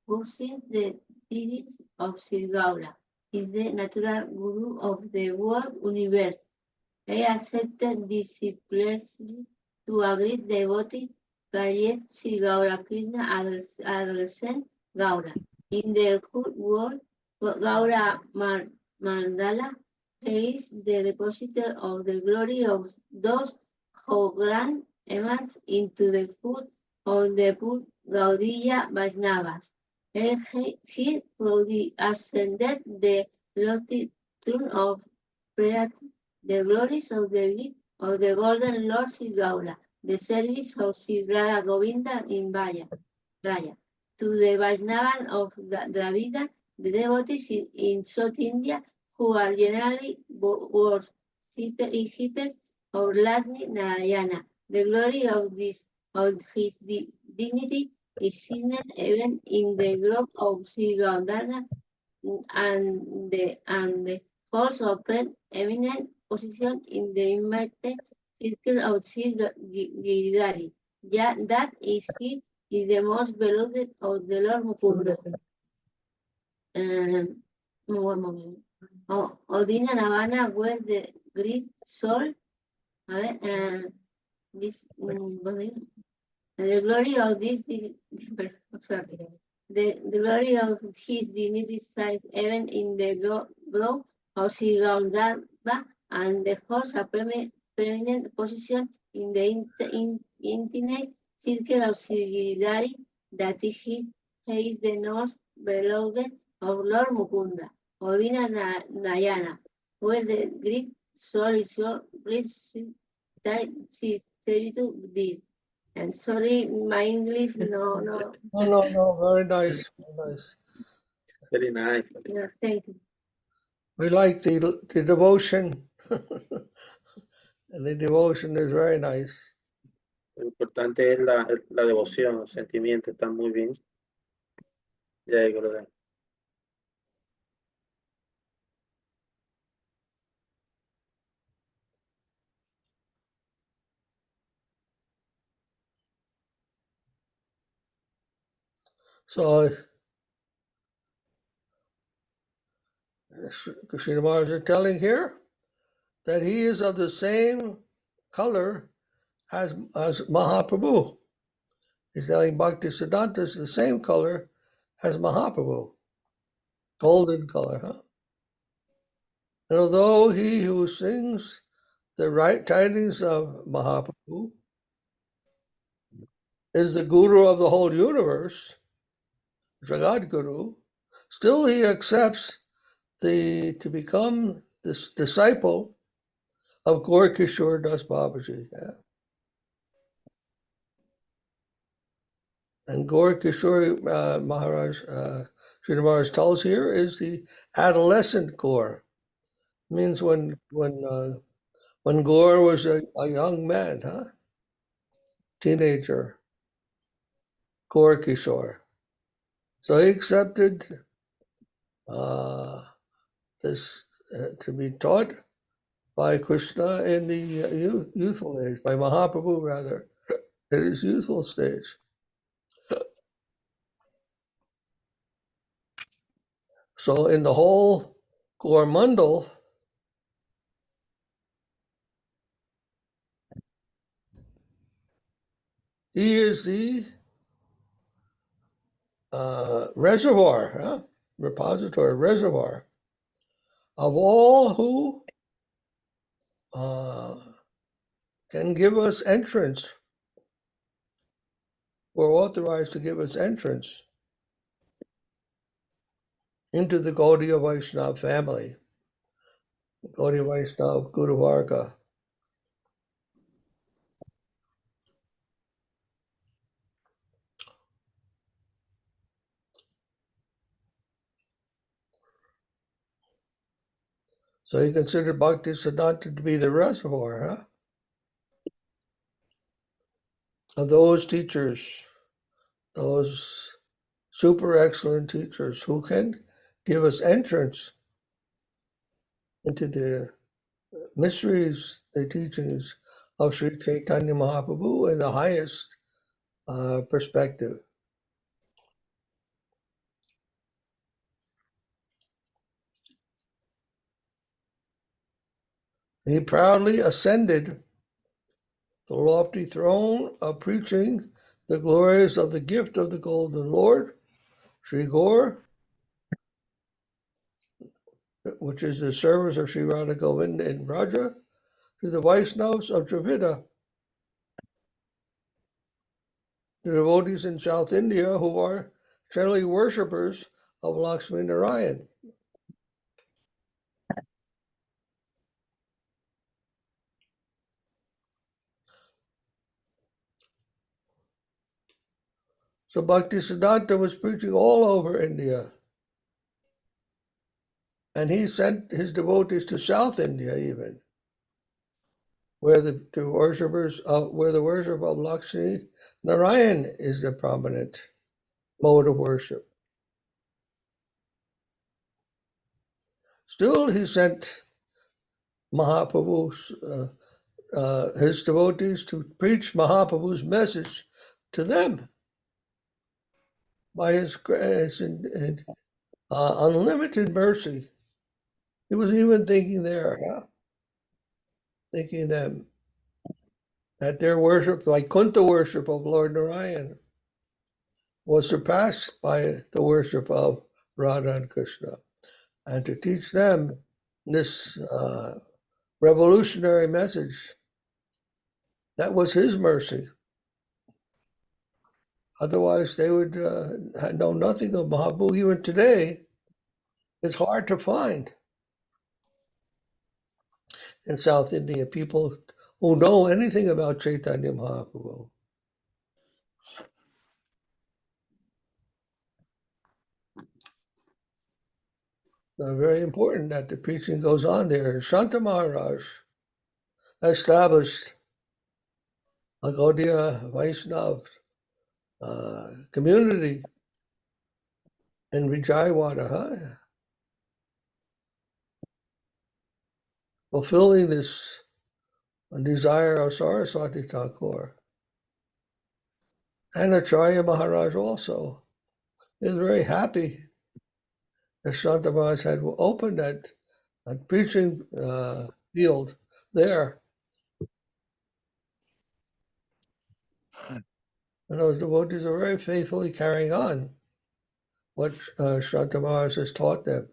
pushing the deities of Srila is the natural guru of the world universe. They accepted discipline to a great devotee, Gayet Sri Gaura Krishna, adolescent Gaura. In the whole world, Gaura Mandala is the repository of the glory of those who grant emerge into the foot of the poor Gaudiya Vaishnavas. He proudly ascended the lofty throne of prayer, the glories of the gift of the golden Lord Sri Gaura, the service of Sri Radha Govinda in Raya. To the Vaishnavas of Dravida, the devotees in South India, who are generally worshippers of Lord Narayana. The glory of his dignity is seen even in the grove of Sri Gaudana and the horse of eminent position in the immediate circle of Sri Giridhari. That is he is the most beloved of the Lord Mukunda. Odin and Havana were the Greek soul. This the glory of this sorry, the glory of his divinity size even in the glow of Srila and the horse a preeminent position in the intimate circle of Sridhara, that is he is the most beloved of Lord Mukunda, Odina Nayana, where the Greek soul is so that she to this. And sorry, my English, no. No, very nice, very nice. Very nice. Yeah, thank you. We like the devotion. And the devotion is very nice. Lo importante es la devoción, los sentimientos, están muy bien. Jai Gurudev. So Krishna Maharaj is telling here that he is of the same color as Mahaprabhu. He's telling Bhaktisiddhanta is the same color as Mahaprabhu. Golden color, huh? And although he who sings the right tidings of Mahaprabhu is the guru of the whole universe, Jagat Guru, still he accepts to become this disciple of Gaur Kishore Das Babaji. Yeah? And Gaur Kishore Maharaj, Srila Maharaj tells here, is the adolescent Gaur. Means when Gaur was a young man, huh? Teenager, Gaur Kishore. So he accepted this to be taught by Krishna in the youthful age, by Mahaprabhu rather, at his youthful stage. So in the whole Gaur Mandal, he is the reservoir, repository, reservoir of all who can give us entrance, were authorized to give us entrance into the Gaudiya Vaishnava family, Gaudiya Vaishnava Guru Varga. So he considered Bhaktisiddhanta to be the reservoir of those teachers, those super excellent teachers who can give us entrance into the mysteries, the teachings of Sri Chaitanya Mahaprabhu in the highest perspective. He proudly ascended the lofty throne of preaching the glories of the gift of the Golden Lord, Sri Gaur, which is the service of Sri Radha Govinda in Braja, to the Vaishnavas of Dravida, the devotees in South India who are generally worshippers of Lakshmi Narayan. So Bhaktisiddhanta was preaching all over India. And he sent his devotees to South India even, where the worship of Lakshmi Narayan is the prominent mode of worship. Still, he sent Mahaprabhu's his devotees to preach Mahaprabhu's message to them by his unlimited mercy. He was even thinking there, thinking that their worship, like Kunta worship of Lord Narayan, was surpassed by the worship of Radha and Krishna. And to teach them this revolutionary message, that was his mercy. Otherwise, they would know nothing of Mahaprabhu. Even today, it's hard to find in South India people who know anything about Chaitanya Mahaprabhu. So very important that the preaching goes on there. Shanta Maharaj established a Gaudiya Vaishnava community in Vijayawada, fulfilling this desire of Saraswati Thakura. And Acharya Maharaj also is very happy that Shanta Maharaj had opened that preaching field there. And those devotees are very faithfully carrying on what Shanta Maharaj has taught them.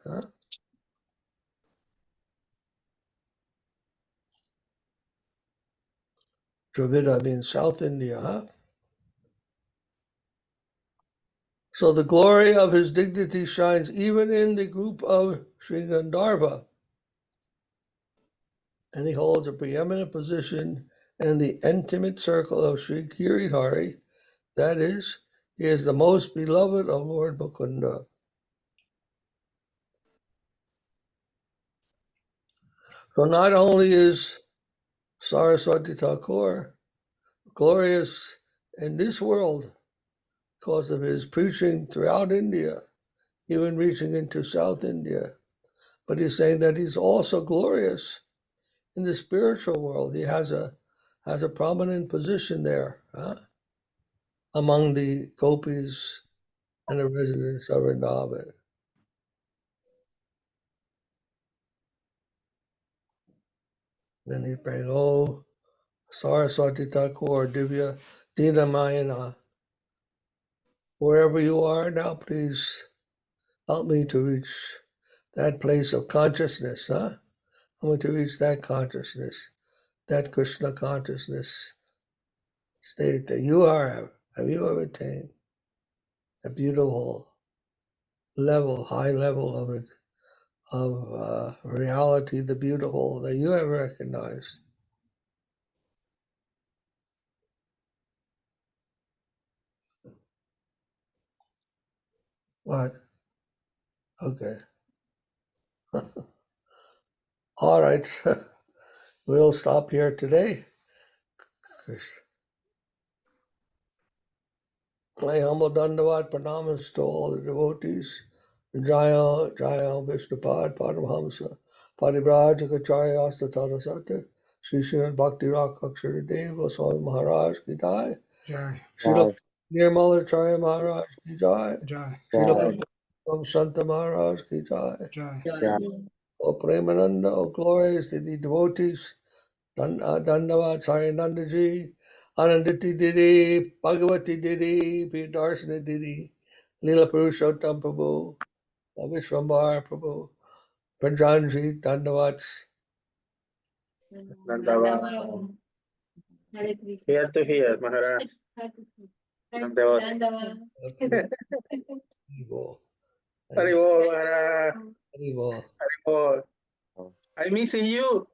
Dravida means South India. So the glory of his dignity shines even in the group of Sri Gandharva. And he holds a preeminent position in the intimate circle of Sri Giridhari. That is, he is the most beloved of Lord Mukunda. So not only is Saraswati Thakura glorious in this world because of his preaching throughout India, even reaching into South India, but he's saying that he's also glorious in the spiritual world. He has a prominent position there among the gopis and the residents of Vrindavan. Then he's praying, oh, Saraswati Thakur, Divya Dinamayana, wherever you are now, please help me to reach that place of consciousness. I want to reach that consciousness, that Krishna consciousness state that you have you ever attained? A beautiful level, high level of reality, the beautiful that you have recognized. What? Okay. All right. We'll stop here today. My humble dandavat pranamas to all the devotees. Jaya Jaya Vishnupad Paramhamsa Parivrajaka Asta Tarasata Sri Srimad Bhakti Rakshak Dev-Goswami Maharaj Ki Jai. Jai. Srila Nirmal-Acharya Maharaj Ki Jai. Jai. Srila Santa Maharaj Ki Jai. Jai. O Premananda, O glorious to the devotees, Dandavat Sayananda Ji, Ananditi Didi, Bhagavati Didi, Priyadarshana Didi, Leela Purushottam Prabhu, Vishwambar Prabhu, Pranjanji, Dandavats. Dandava. Here to here, Maharaj. Dandava. Haribo. Haribol, Maharaj. Haribo. Haribol. I'm missing you.